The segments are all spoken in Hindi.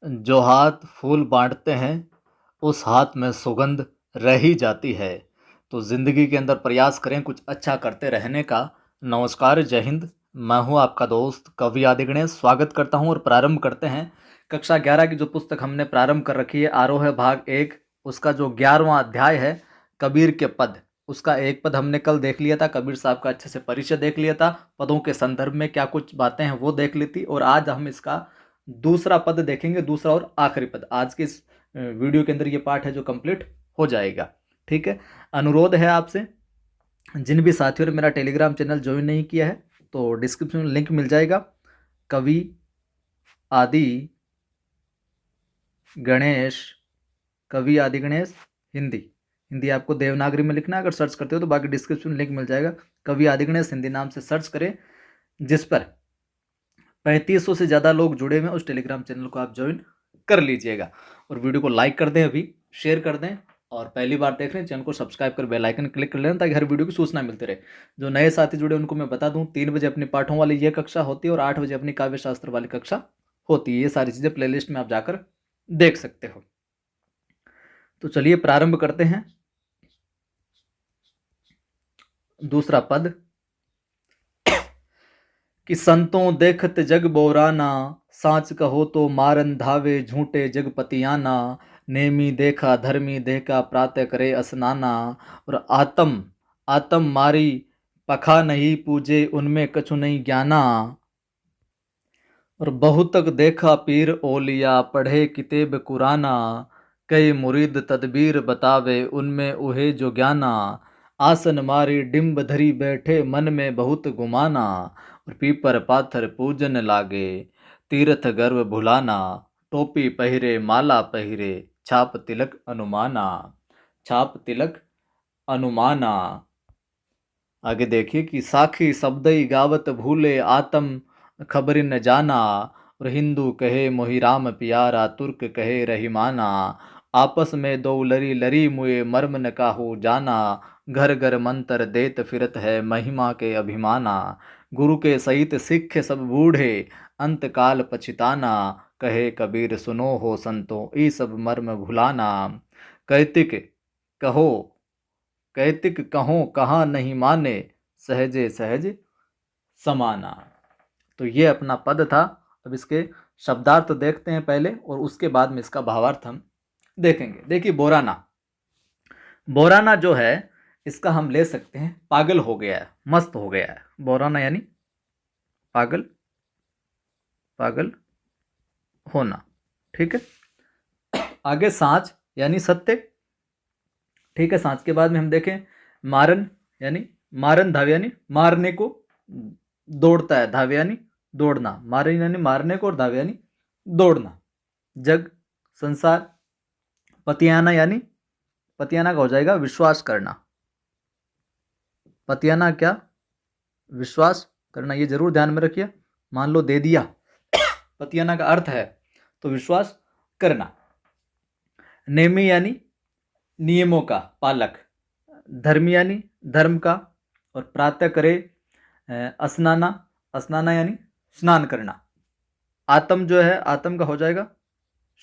जो हाथ फूल बांटते हैं उस हाथ में सुगंध रह ही जाती है। तो ज़िंदगी के अंदर प्रयास करें कुछ अच्छा करते रहने का। नमस्कार, जय हिंद। मैं हूं आपका दोस्त कवि आदि गणेश। स्वागत करता हूं और प्रारंभ करते हैं कक्षा 11 की जो पुस्तक हमने प्रारंभ कर रखी है, आरोह भाग 1, उसका जो 11वां अध्याय है कबीर के पद। उसका एक पद हमने कल देख लिया था, कबीर साहब का अच्छे से परिचय देख लिया था, पदों के संदर्भ में क्या कुछ बातें हैं वो देख ली थी। और आज हम इसका दूसरा पद देखेंगे, दूसरा और आखिरी पद। आज के इस वीडियो के अंदर ये पार्ट है जो कंप्लीट हो जाएगा। ठीक है, अनुरोध है आपसे, जिन भी साथियों ने मेरा टेलीग्राम चैनल ज्वाइन नहीं किया है तो डिस्क्रिप्शन में लिंक मिल जाएगा, कवि आदि गणेश, कवि आदि गणेश हिंदी। हिंदी आपको देवनागरी में लिखना है, अगर सर्च करते हो तो बाकी डिस्क्रिप्शन में लिंक मिल जाएगा। कवि आदि गणेश हिंदी नाम से सर्च करें, जिस पर 3500 से ज़्यादा लोग जुड़े हुए हैं। उस टेलीग्राम चैनल को आप ज्वाइन कर लीजिएगा और वीडियो को लाइक कर दें, अभी शेयर कर दें, और पहली बार देख रहे हैं चैनल को सब्सक्राइब कर बेल आइकन क्लिक कर लेना, ताकि हर वीडियो की सूचना मिलती रहे। जो नए साथी जुड़े उनको मैं बता दूं, 3 बजे अपनी पाठों वाली ये कक्षा होती है और 8 बजे अपनी काव्य शास्त्र वाली कक्षा होती है। ये सारी चीज़ें प्लेलिस्ट में आप जाकर देख सकते हो। तो चलिए प्रारंभ करते हैं। दूसरा पद कि संतों देखत जग बोराना, साच कहो तो मारन धावे झूठे जगपतियाना। नेमी देखा धर्मी देखा प्रातः करे स्नाना, और आत्म आत्म मारी पखा नहीं पूजे उनमें कछु नहीं ज्ञाना। और बहुतक देखा पीर ओलिया पढ़े किताब कुराना, कई मुरीद तदबीर बतावे उनमें उहे जो ज्ञाना। आसन मारी डिम्ब धरी बैठे मन में बहुत गुमाना, और पीपर पाथर पूजन लागे तीर्थ गर्व भुलाना। टोपी पहिरे माला पहिरे छाप तिलक अनुमाना, छाप तिलक अनुमाना। आगे देखिए कि साखी शब्दई गावत भूले आत्म खबर न जाना, और हिंदू कहे मोहि राम प्यारा तुर्क कहे रहीमाना। आपस में दो लरी लरी मुए मर्म न काहू जाना, घर घर मंत्र देत फिरत है महिमा के अभिमाना। गुरु के सहित सिख सब बूढ़े अंत काल पछिताना, कहे कबीर सुनो हो संतो ई सब मर्म भुलाना। कैतिक कहो कैतिक कहो कहाँ नहीं माने, सहजे सहज समाना। तो ये अपना पद था। अब इसके शब्दार्थ देखते हैं पहले, और उसके बाद में इसका भावार्थ हम देखेंगे। देखिए, बोराना, बोराना जो है इसका हम ले सकते हैं पागल हो गया है, मस्त हो गया है। बोराना यानी पागल, पागल होना। ठीक है। आगे सांच यानी सत्य। ठीक है, सांच के बाद में हम देखें मारन, यानी मारन धावे यानी मारने को दौड़ता है, धावे यानी दौड़ना, मारन यानी मारने को, और धावे यानी दौड़ना। जग संसार। पतियाना यानी, पतियाना का हो जाएगा विश्वास करना। पतियाना क्या? विश्वास करना। ये जरूर ध्यान में रखिए। मान लो दे दिया, पतियाना का अर्थ है तो विश्वास करना। नेमी यानी नियमों का पालक। धर्मी यानी धर्म का। और प्रातः करे स्नाना, स्नाना यानी स्नान करना। आत्म जो है, आत्म का हो जाएगा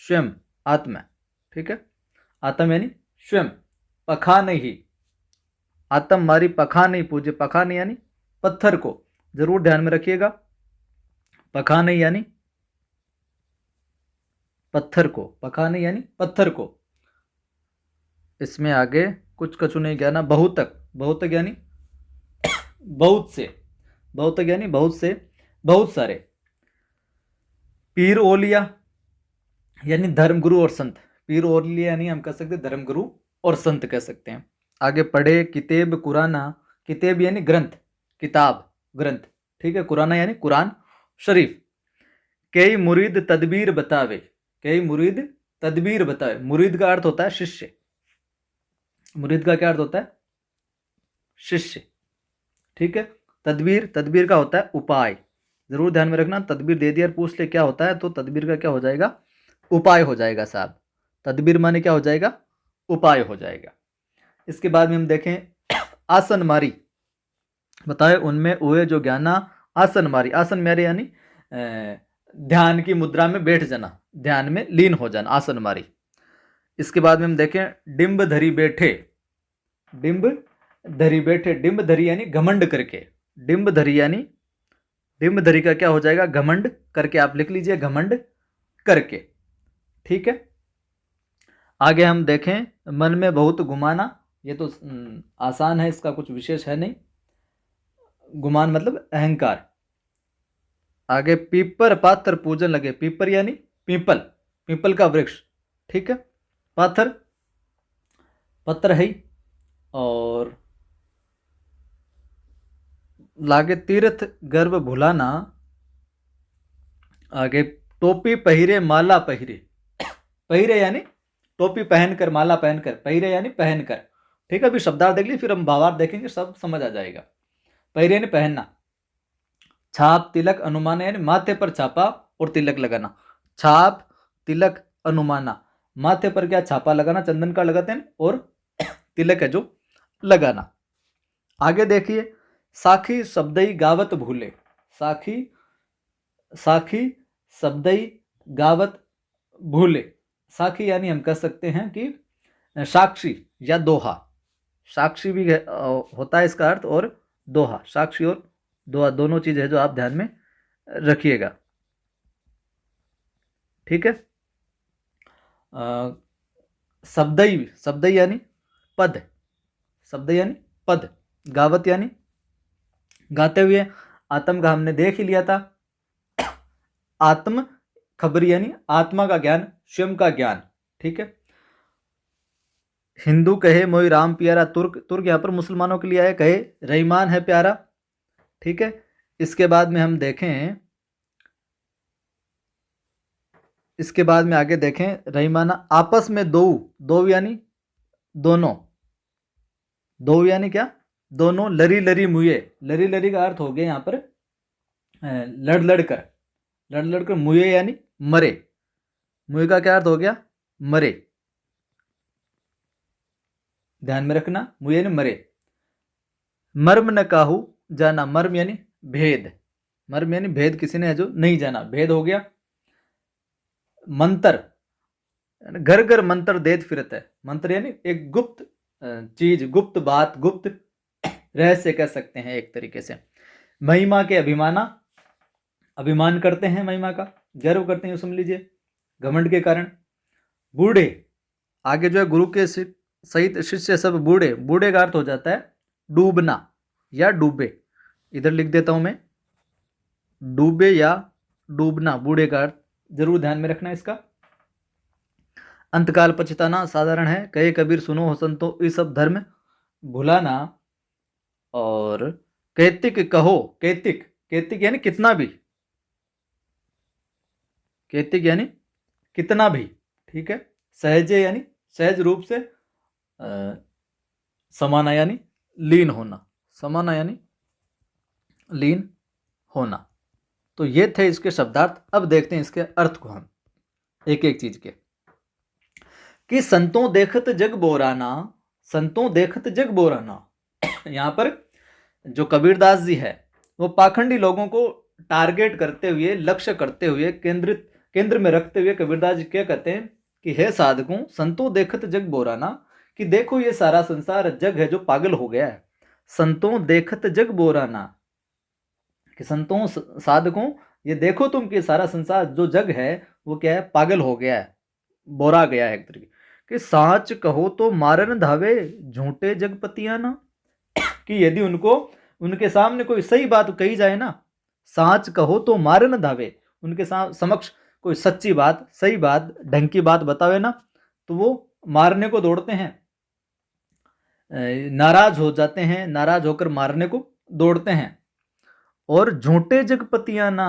स्वयं, आत्मा। ठीक है, आत्म यानी स्वयं। पखा नहीं, आत्म मारी पखा नहीं पूजे। पखा नहीं यानी पत्थर को, जरूर ध्यान में रखिएगा। पखा नहीं यानी पत्थर को, पखा नहीं यानी पत्थर को। इसमें आगे कुछ कछु नहीं कहना। बहुतक, बहुतक यानी बहुत से, बहुतक यानी बहुत से, बहुत सारे। पीर ओलिया यानी धर्मगुरु और संत। पीर ओलिया यानी हम कह सकते हैं धर्मगुरु और संत कह सकते हैं। आगे पढ़े किताब कुराना, किताब यानी ग्रंथ, किताब ग्रंथ। ठीक है, कुराना यानी कुरान शरीफ। कई मुरीद तदबीर बतावे, कई मुरीद तदबीर बतावे। मुरीद का अर्थ होता है शिष्य। मुरीद का क्या अर्थ होता है? शिष्य। ठीक है। तदबीर, तदबीर का होता है उपाय। जरूर ध्यान में रखना, तदबीर दे दिया और पूछ ले क्या होता है, तो तदबीर का क्या हो जाएगा? उपाय हो जाएगा साहब। तदबीर माने क्या हो जाएगा? उपाय हो जाएगा। इसके बाद में हम देखें आसन मारी, बताए उनमें हुए जो ज्ञाना। आसन मारी, आसन मारी यानी ध्यान की मुद्रा में बैठ जाना, ध्यान में लीन हो जाना, आसन मारी। इसके बाद में हम देखें डिंब धरी बैठे, डिंब धरी बैठे, डिंब धरी यानी घमंड करके, डिंब धरी यानी, डिंब धरी का क्या हो जाएगा, घमंड करके, आप लिख लीजिए घमंड करके। ठीक है, आगे हम देखें मन में बहुत गुमाना, ये तो आसान है, इसका कुछ विशेष है नहीं, गुमान मतलब अहंकार। आगे पीपर पाथर पूजन लगे, पीपर यानी पीपल, पीपल का वृक्ष। ठीक है, पाथर पत्थर है, और लागे तीर्थ गर्भ भुलाना, आगे टोपी पहिरे माला पहिरे, पहिरे यानी टोपी पहनकर, माला पहनकर, पहिरे यानी पहनकर। ठीक है, अभी शब्दार्थ देख लीजिए, फिर हम भावार्थ देखेंगे, सब समझ आ जाएगा। पहिरे यानी पहनना, छाप तिलक अनुमाना यानी माथे पर छापा और तिलक लगाना, छाप तिलक अनुमाना, माथे पर क्या छापा लगाना, चंदन का लगाते हैं, और तिलक है जो लगाना। आगे देखिए साखी शब्दई गावत भूले, साखी, साखी शब्दई गावत भूले, साखी यानी हम कह सकते हैं कि साक्षी या दोहा, साक्षी भी होता है इसका अर्थ, और दोहा, साक्षी और दोहा दोनों चीज है जो आप ध्यान में रखिएगा। ठीक है, शब्दई, शब्दई यानी पद, शब्द यानी पद, गावत यानी गाते हुए, आत्म का हमने देख ही लिया था, आत्म खबरी यानी आत्मा का ज्ञान, स्वयं का ज्ञान। ठीक है, हिंदू कहे मोई राम प्यारा, तुर्क, तुर्क यहां पर मुसलमानों के लिए आया, कहे रहीमान है प्यारा। ठीक है, इसके बाद में हम देखें, इसके बाद में आगे देखें रहीमाना, आपस में दो, दो यानी दोनों, दो यानी क्या, दोनों, लरी लरी मुए, लरी लरी का अर्थ हो गया यहां पर लड़ लड़ कर, लड़ लड़ कर, मुए यानी मरे, मुए का क्या अर्थ हो गया, मरे, ध्यान में रखना, मुए यानी मरे। मर्म न काहू जाना, मर्म यानी भेद, मर्म यानी भेद किसी ने है जो नहीं जाना, भेद हो गया। मंत्र, घर घर मंत्र देत फिरत है, मंत्र यानी एक गुप्त चीज, गुप्त बात, गुप्त रहस्य कह सकते हैं एक तरीके से। महिमा के अभिमाना, अभिमान करते हैं महिमा का, गर्व करते हैं, समझ लीजिए घमंड के कारण। बूढ़े, आगे जो है गुरु के सहित शिष्य सब बूढ़े, बूढ़े का अर्थ हो जाता है डूबना या डूबे, इधर लिख देता हूं मैं, डूबे या डूबना, बूढ़े का अर्थ जरूर ध्यान में रखना इसका। अंतकाल पछताना साधारण है, कहे कबीर सुनो हो संतो, ये सब धर्म भुलाना। और कैतिक कहो, कैतिक, कैतिक यानी कितना भी, कैतिक यानी कितना भी। ठीक है, सहजे यानी सहज रूप से, समाना यानी लीन होना, समाना यानी लीन होना। तो ये थे इसके शब्दार्थ। अब देखते हैं इसके अर्थ को हम एक एक चीज के, कि संतों देखत जग बोराना, संतों देखत जग बोराना, यहां पर जो कबीरदास जी है वो पाखंडी लोगों को टारगेट करते हुए, लक्ष्य करते हुए, केंद्र में रखते हुए कबीरदास जी क्या कहते हैं कि हे साधकों, संतों देखत जग बोराना, कि देखो ये सारा संसार जग है जो पागल हो गया है, संतों देखत जग बोराना, कि संतों साधकों ये देखो तुम कि सारा संसार जो जग है वो क्या है, पागल हो गया है, बोरा गया है एक तरीके, कि साच कहो तो मारन धावे झूठे जगपतियां ना, कि यदि उनको, उनके सामने कोई सही बात कही जाए ना, साच कहो तो मारन धावे, उनके समक्ष कोई सच्ची बात, सही बात, ढंग की बात बतावे ना, तो वो मारने को दौड़ते हैं, नाराज हो जाते हैं, नाराज होकर मारने को दौड़ते हैं। और झूठे जगपतियां ना,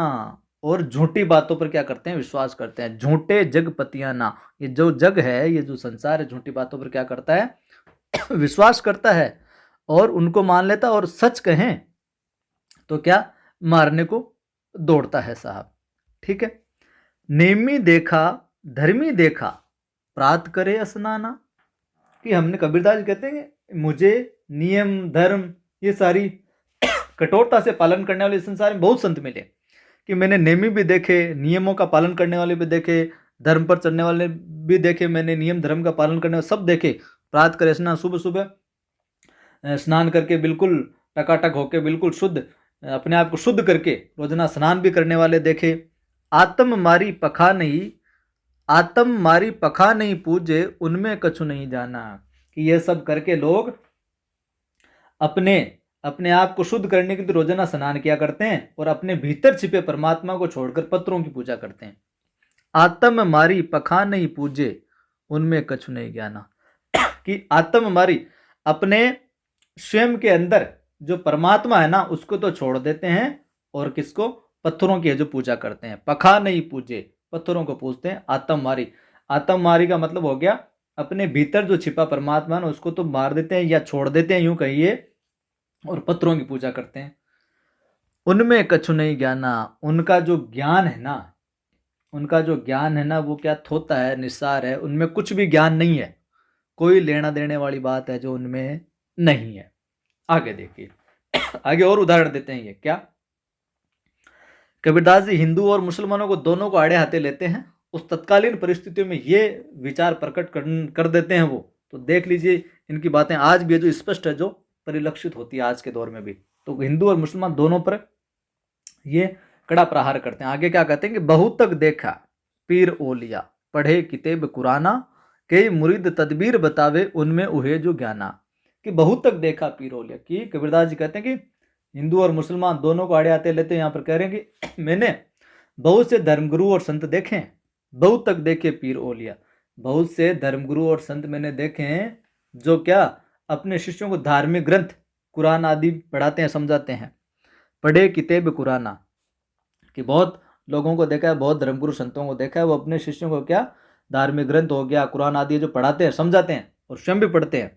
और झूठी बातों पर क्या करते हैं, विश्वास करते हैं, झूठे जगपतियां ना, ये जो जग है, ये जो संसार है, झूठी बातों पर क्या करता है विश्वास करता है, और उनको मान लेता, और सच कहें तो क्या, मारने को दौड़ता है साहब। ठीक है, नेमी देखा धर्मी देखा प्रात करे स्नाना, कि हमने, कबीरदास कहते हैं मुझे नियम धर्म ये सारी कठोरता से पालन करने वाले संसार में बहुत संत मिले, कि मैंने नेमी भी देखे, नियमों का पालन करने वाले भी देखे, धर्म पर चलने वाले भी देखे, मैंने नियम धर्म का पालन करने वाले सब देखे। प्रातः करे स्नान, सुबह सुबह स्नान करके बिल्कुल टकाटक होके बिल्कुल शुद्ध, अपने आप को शुद्ध करके रोजाना स्नान भी करने वाले देखे। आत्म मारी पखा नहीं, आत्म मारी पखा नहीं पूजे, उनमें कछु नहीं जाना। कि ये सब करके लोग अपने अपने आप को शुद्ध करने के लिए रोजाना स्नान किया करते हैं और अपने भीतर छिपे परमात्मा को छोड़कर पत्थरों की पूजा करते हैं। आत्म मारी पखा नहीं पूजे, उनमें कछु नहीं ज्ञाना। कि आत्म मारी, अपने स्वयं के अंदर जो परमात्मा है ना उसको तो छोड़ देते हैं, और किसको? पत्थरों की जो पूजा करते हैं। पखा नहीं पूजे, पत्थरों को पूजते हैं। आत्म मारी, आत्म मारी का मतलब हो गया अपने भीतर जो छिपा परमात्मा है उसको तो मार देते हैं या छोड़ देते हैं यूं कहिए, और पत्थरों की पूजा करते हैं। उनमें कछु नहीं ज्ञाना, उनका जो ज्ञान है ना, उनका जो ज्ञान है ना वो क्या थोता है, निस्सार है, उनमें कुछ भी ज्ञान नहीं है, कोई लेना देने वाली बात है जो उनमें नहीं है। आगे देखिए, आगे और उदाहरण देते हैं। ये क्या? कबीरदास जी हिंदू और मुसलमानों को दोनों को आड़े हाथे लेते हैं। उस तत्कालीन परिस्थितियों में ये विचार प्रकट कर देते हैं वो। तो देख लीजिए इनकी बातें आज भी जो स्पष्ट है, जो परिलक्षित होती है आज के दौर में भी। तो हिंदू और मुसलमान दोनों पर ये कड़ा प्रहार करते हैं। आगे क्या कहते हैं कि बहुत तक देखा पीर ओलिया, पढ़े किताब कुराना, कई मुरीद तदबीर बतावे, उनमें उहे जो ज्ञाना। कि बहुत तक देखा पीर ओलिया, कि कबीरदास जी कहते हैं कि हिंदू और मुसलमान दोनों को आड़े आते लेते हैं। यहाँ पर कह रहे हैं कि मैंने बहुत से धर्मगुरु और संत देखे हैं। बहुत तक देखे पीर ओलिया, बहुत से धर्मगुरु और संत मैंने देखे हैं जो क्या अपने शिष्यों को धार्मिक ग्रंथ कुरान आदि पढ़ाते हैं, समझाते हैं। पढ़े किताब कुराना, कि बहुत लोगों को देखा है, बहुत धर्मगुरु संतों को देखा है, वो अपने शिष्यों को क्या धार्मिक ग्रंथ हो गया, कुरान आदि जो पढ़ाते हैं, समझाते हैं और स्वयं भी पढ़ते हैं।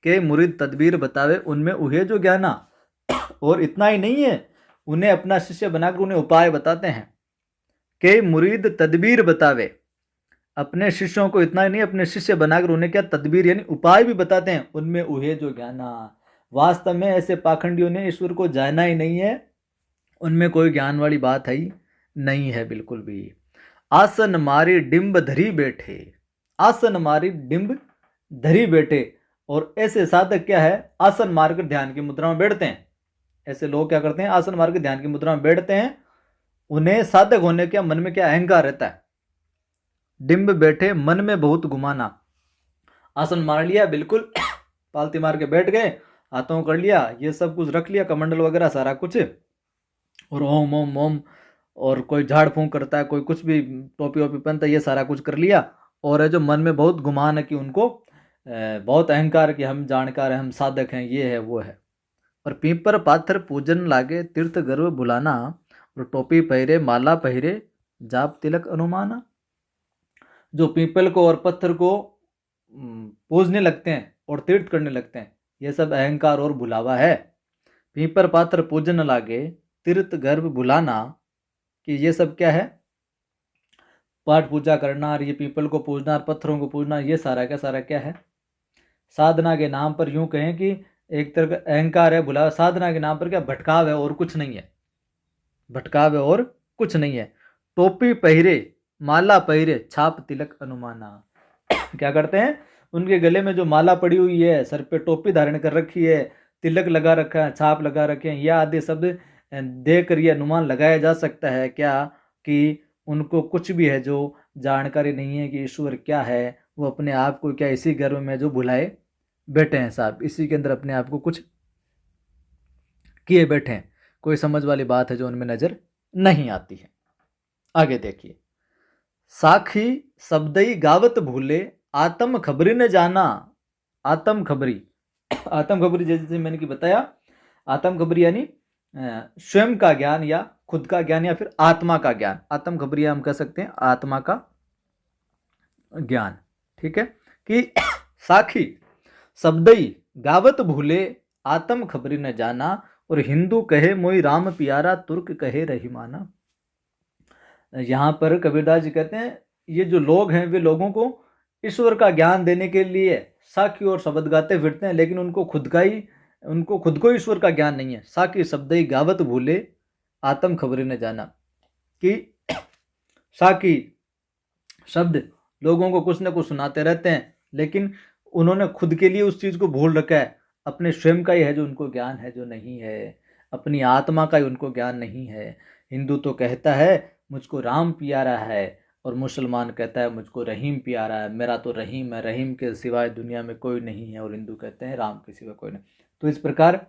के मुरीद तदबीर बतावे, उनमें उहे जो ज्ञाना। और इतना ही नहीं है, उन्हें अपना शिष्य बनाकर उन्हें उपाय बताते हैं। के मुरीद तदबीर बतावे, अपने शिष्यों को इतना ही नहीं, अपने शिष्य बनाकर उन्हें क्या तदबीर यानी उपाय भी बताते हैं। उनमें उहे जो ज्ञाना। वास्तव में ऐसे पाखंडियों ने ईश्वर को जाना ही नहीं है, उनमें कोई ज्ञान वाली बात है ही नहीं है बिल्कुल भी। आसन मारी डिंब धरी बैठे, आसन मारी डिंब धरी बैठे। और ऐसे साधक क्या है, आसन मारकर ध्यान की मुद्रा में बैठते हैं। ऐसे लोग क्या करते हैं, आसन मारकर ध्यान की मुद्रा में बैठते हैं। उन्हें साधक होने का मन में क्या अहंकार रहता है। डिंब बैठे मन में बहुत घुमाना, आसन मार लिया बिल्कुल पालती मार के बैठ गए, हाथों कर लिया, ये सब कुछ रख लिया, कमंडल वगैरह सारा कुछ, और ओम ओम ओम, और कोई झाड़ फूंक करता है, कोई कुछ भी टोपी वोपी पहनता है, ये सारा कुछ कर लिया। और है जो मन में बहुत गुमान है कि उनको बहुत अहंकार कि हम जानकार हैं, हम साधक हैं, ये है वो है। और पीपर पाथर पूजन लागे, तीर्थ गर्व बुलाना, और टोपी पहरे माला पहरे, जाप तिलक अनुमाना। जो पीपल को और पत्थर को पूजने लगते हैं और तीर्थ करने लगते हैं, ये सब अहंकार और बुलावा है। पीपर पात्र पूजन लागे, तीर्थ गर्भ बुलाना, कि ये सब क्या है, पाठ पूजा करना, और ये पीपल को पूजना, पत्थरों को पूजना, ये सारा क्या है, साधना के नाम पर यूं कहें कि एक तरह का अहंकार है, बुलावा। साधना के नाम पर क्या भटकाव है और कुछ नहीं है, भटकाव है और कुछ नहीं है। टोपी पहरे माला पहरे, छाप तिलक अनुमाना। क्या करते हैं, उनके गले में जो माला पड़ी हुई है, सर पे टोपी धारण कर रखी है, तिलक लगा रखा है, छाप लगा रखे हैं, यह आदि शब्द देकर यह अनुमान लगाया जा सकता है क्या कि उनको कुछ भी है जो जानकारी नहीं है कि ईश्वर क्या है। वो अपने आप को क्या इसी गर्व में जो भुलाए बैठे हैं साहब, इसी के अंदर अपने आप को कुछ किए बैठे हैं। कोई समझ वाली बात है जो उनमें नजर नहीं आती है। आगे देखिए, साखी शब्दई गावत भूले, आत्म खबरी न जाना। आत्म खबरी, आत्म खबरी जैसे मैंने की बताया, आत्म खबरी यानी स्वयं का ज्ञान या खुद का ज्ञान या फिर आत्मा का ज्ञान। आत्म खबरी हम कह सकते हैं आत्मा का ज्ञान। ठीक है, कि साखी शब्दई गावत भूले, आत्म खबरी न जाना, और हिंदू कहे मोई राम प्यारा, तुर्क कहे रहीमाना। यहाँ पर कबीरदास जी कहते हैं ये जो लोग हैं वे लोगों को ईश्वर का ज्ञान देने के लिए साखी और शब्द गाते फिरते हैं, लेकिन उनको खुद को ईश्वर का ज्ञान नहीं है। साखी शब्द ही गावत भूले, आत्म खबरी न जाना। कि साकी शब्द लोगों को कुछ न कुछ सुनाते रहते हैं, लेकिन उन्होंने खुद के लिए उस चीज़ को भूल रखा है। अपने स्वयं का ही है जो उनको ज्ञान है, जो नहीं है। अपनी आत्मा का ही उनको ज्ञान नहीं है। हिंदू तो कहता है मुझको राम प्यारा है, और मुसलमान कहता है मुझको रहीम प्यारा है। मेरा तो रहीम है, रहीम के सिवाय दुनिया में कोई नहीं है। और हिंदू कहते हैं राम के सिवाय कोई नहीं। तो इस प्रकार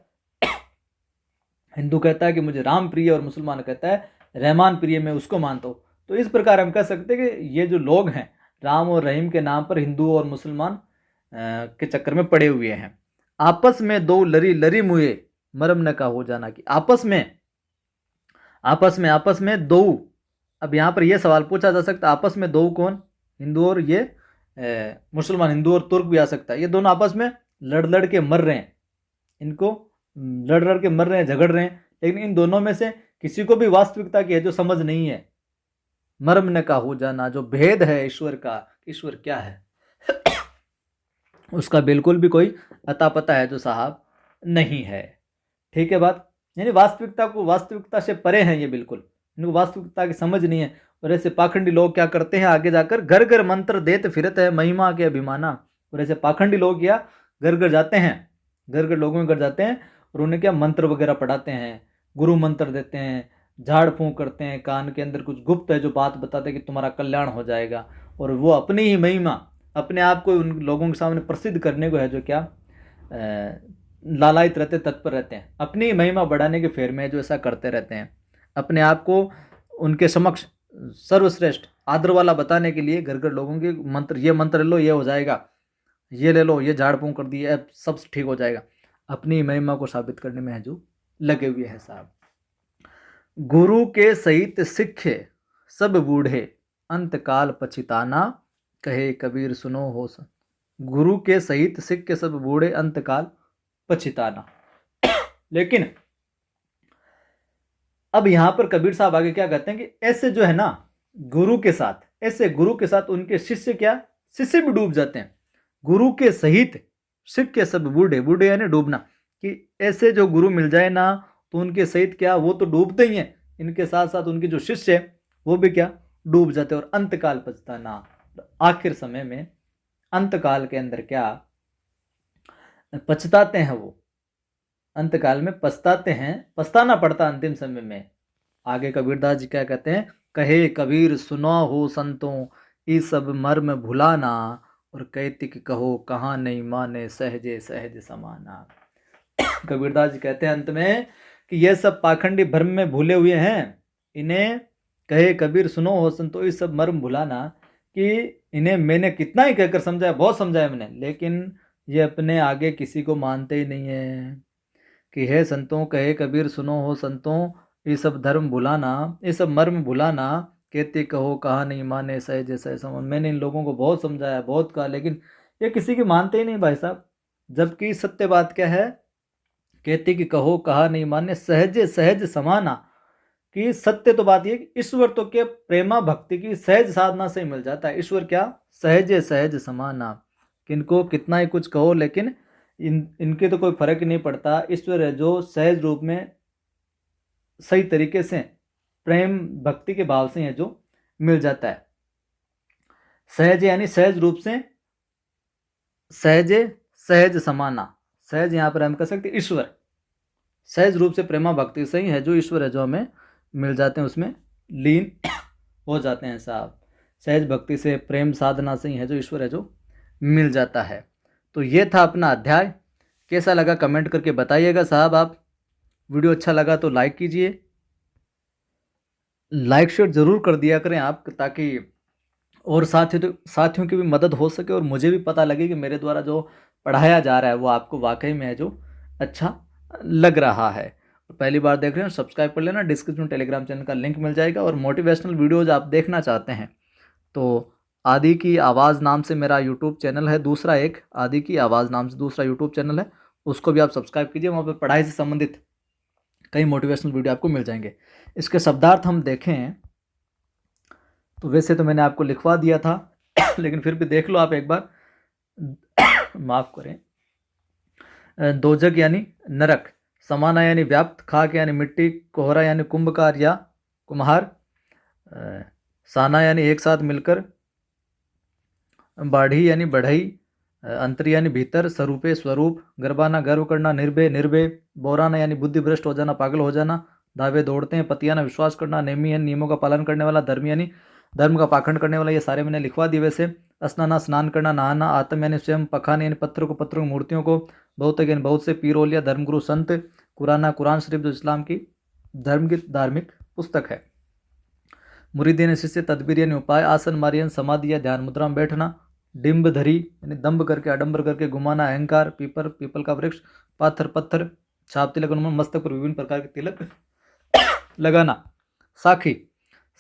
हिंदू कहता है कि मुझे राम प्रिय, और मुसलमान कहता है रहमान प्रिय, मैं उसको मानता हूँ। तो इस प्रकार हम कह सकते हैं कि ये जो लोग हैं राम और रहीम के नाम पर हिंदू और मुसलमान के चक्कर में पड़े हुए हैं। आपस में दो लरी लरी मुए मरम न का हो जाना, की आपस में दो। अब यहाँ पर यह सवाल पूछा जा सकता है, आपस में दो कौन? हिंदू और ये मुसलमान, हिंदू और तुर्क भी आ सकता है। ये दोनों आपस में लड़ लड़ के मर रहे हैं, इनको लड़ लड़ के मर रहे हैं, झगड़ रहे हैं, लेकिन इन दोनों में से किसी को भी वास्तविकता की है जो समझ नहीं है। मर्म न का हो जाना, जो भेद है ईश्वर का, ईश्वर क्या है उसका बिल्कुल भी कोई अता पता है जो साहब नहीं है। ठीक है बात, यानी वास्तविकता से परे हैं ये, बिल्कुल इनको वास्तविकता की समझ नहीं है। और ऐसे पाखंडी लोग क्या करते हैं, आगे जाकर घर घर मंत्र देते फिरत है महिमा के अभिमाना। और ऐसे पाखंडी लोग क्या घर घर जाते हैं, घर घर लोगों के घर जाते हैं और उन्हें क्या मंत्र वगैरह पढ़ाते हैं, गुरु मंत्र देते हैं, झाड़ फूंक करते हैं, कान के अंदर कुछ गुप्त है जो बात बताते हैं कि तुम्हारा कल्याण हो जाएगा। और वो अपनी ही महिमा, अपने आप को उन लोगों के सामने प्रसिद्ध करने को है जो क्या लालायित रहते, तत्पर रहते हैं, अपनी महिमा बढ़ाने के फेर में जो ऐसा करते रहते हैं, अपने आप को उनके समक्ष सर्वश्रेष्ठ आदर वाला बताने के लिए घर घर लोगों के मंत्र, ये मंत्र ले लो ये हो जाएगा, ये ले लो ये झाड़ फूंक कर दिए अब सब ठीक हो जाएगा, अपनी महिमा को साबित करने में है जो लगे हुए हैं साहब। गुरु के सहित सिखे सब बूढ़े अंतकाल पछिताना, कहे कबीर सुनो हो सन। गुरु के सहित सिख सब बूढ़े अंतकाल पछिताना। लेकिन अब यहां पर कबीर साहब आगे क्या कहते हैं कि ऐसे जो है ना गुरु के साथ, ऐसे गुरु के साथ उनके शिष्य क्या, शिष्य भी डूब जाते हैं। गुरु के सहित सिख के सब बूढ़े, बूढ़े यानी डूबना, कि ऐसे जो गुरु मिल जाए ना तो उनके सहित क्या वो तो डूबते ही हैं, इनके साथ साथ उनके जो शिष्य है वो भी क्या डूब जाते हैं। और अंतकाल पछताना, आखिर समय में अंतकाल के अंदर क्या पछताते हैं, वो अंतकाल में पछताते हैं, पछताना पड़ता अंतिम समय में। आगे कबीरदास जी क्या कहते हैं, कहे कबीर सुनो हो संतों ये सब मर्म भुलाना, और कहती कि कहो कहाँ नहीं माने सहजे सहज समाना। कबीरदास जी कहते हैं अंत में कि ये सब पाखंडी भ्रम में भूले हुए हैं, इन्हें कहे कबीर सुनो हो संतो ये सब मर्म भुलाना, कि इन्हें मैंने कितना ही कहकर समझाया, बहुत समझाया मैंने, लेकिन ये अपने आगे किसी को मानते ही नहीं है। कि हे संतों कहे कबीर सुनो हो संतों ये सब धर्म भुलाना, ये सब मर्म भुलाना, कहते कहो कहा नहीं माने सहज सहज समान। मैंने इन लोगों को बहुत समझाया, बहुत कहा, लेकिन ये किसी की मानते ही नहीं भाई साहब। जबकि सत्य बात क्या है, कहते कि कहो कहा नहीं माने सहज सहज समाना, कि सत्य तो बात ये कि ईश्वर तो क्या प्रेमा भक्ति की सहज साधना से ही मिल जाता है। ईश्वर क्या सहज सहज समाना, किनको कितना ही कुछ कहो लेकिन इनके तो कोई फर्क नहीं पड़ता। ईश्वर है जो सहज रूप में सही तरीके से प्रेम भक्ति के भाव से है जो मिल जाता है। सहज यानी सहज रूप से, सहज सहज समाना, सहज यहाँ पर हम कह सकते ईश्वर, सहज रूप से प्रेमा भक्ति से ही है जो ईश्वर है जो हमें मिल जाते हैं, उसमें लीन हो जाते हैं साहब। सहज भक्ति से प्रेम साधना से ही है जो ईश्वर है जो मिल जाता है। तो ये था अपना अध्याय, कैसा लगा कमेंट करके बताइएगा साहब आप। वीडियो अच्छा लगा तो लाइक कीजिए, लाइक शेयर ज़रूर कर दिया करें आप, ताकि और साथियों की भी मदद हो सके और मुझे भी पता लगे कि मेरे द्वारा जो पढ़ाया जा रहा है वो आपको वाकई में है जो अच्छा लग रहा है। पहली बार देख रहे हैं सब्सक्राइब कर लेना, डिस्क्रिप्शन में टेलीग्राम चैनल का लिंक मिल जाएगा। और मोटिवेशनल वीडियोज़ आप देखना चाहते हैं तो आदि की आवाज़ नाम से मेरा यूट्यूब चैनल है, दूसरा एक आदि की आवाज़ नाम से दूसरा यूट्यूब चैनल है, उसको भी आप सब्सक्राइब कीजिए। वहाँ पर पढ़ाई से संबंधित कई मोटिवेशनल वीडियो आपको मिल जाएंगे। इसके शब्दार्थ हम देखें तो वैसे तो मैंने आपको लिखवा दिया था लेकिन फिर भी देख लो आप एक बार। माफ़ करें। दोजक यानी नरक, समाना यानी व्याप्त, खाक यानी मिट्टी, कोहरा यानी कुंभकार या कुम्हार, साना यानी एक साथ मिलकर, बाढ़ी यानी बढ़ई, अंतर यानी भीतर, स्वरूपे स्वरूप, गर्भाना गर्व करना, निर्भय निर्भय, बोराना यानी बुद्धि भ्रष्ट हो जाना, पागल हो जाना, दावे दौड़ते हैं, पतियाना विश्वास करना, नेमी यानी नियमों का पालन करने वाला, धर्म यानी धर्म का पाखंड करने वाला। ये सारे मैंने लिखवा दिए वैसे। स्नाना स्नान करना, नहाना, आत्म यानी स्वयं, पखान यानी पत्थरों को, पत्थरों की मूर्तियों को, बहुत यानी बहुत से, पीर औलिया धर्मगुरु संत, कुराना कुरान शरीफ जो इस्लाम की धर्म की धार्मिक पुस्तक है। मुरीद यानी शिष्य, तदबीर यानी उपाय, आसन मारी यानी समाधि या ध्यान मुद्रा में बैठना, डिम्ब धरी यानी दम्भ करके आडंबर करके घुमाना, अहंकार, पीपर पीपल का वृक्ष, पाथर पत्थर, छाप तिलक अनुमान, मस्तक पर विभिन्न प्रकार के तिलक लगाना। साखी,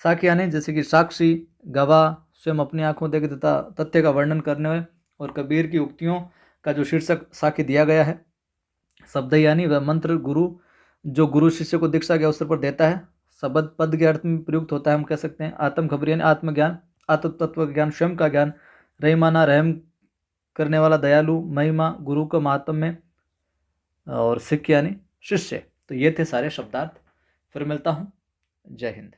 साखी यानी जैसे कि साक्षी, गवाह, स्वयं अपनी आंखों देखे तथा तथ्य का वर्णन करने में, और कबीर की उक्तियों का जो शीर्षक साखी दिया गया है। शब्द यानी वह मंत्र गुरु जो गुरु शिष्य को दीक्षा के अवसर पर देता है। शब्द पद के अर्थ में प्रयुक्त होता है, हम कह सकते हैं। आत्म खबर यानी आत्मज्ञान, आत्म तत्व का ज्ञान, स्वयं का ज्ञान। रहीमाना रहम करने वाला, दयालु। महिमा गुरु का महात्म में, और सिख यानी शिष्य। तो ये थे सारे शब्दार्थ। फिर मिलता हूँ। जय हिंद।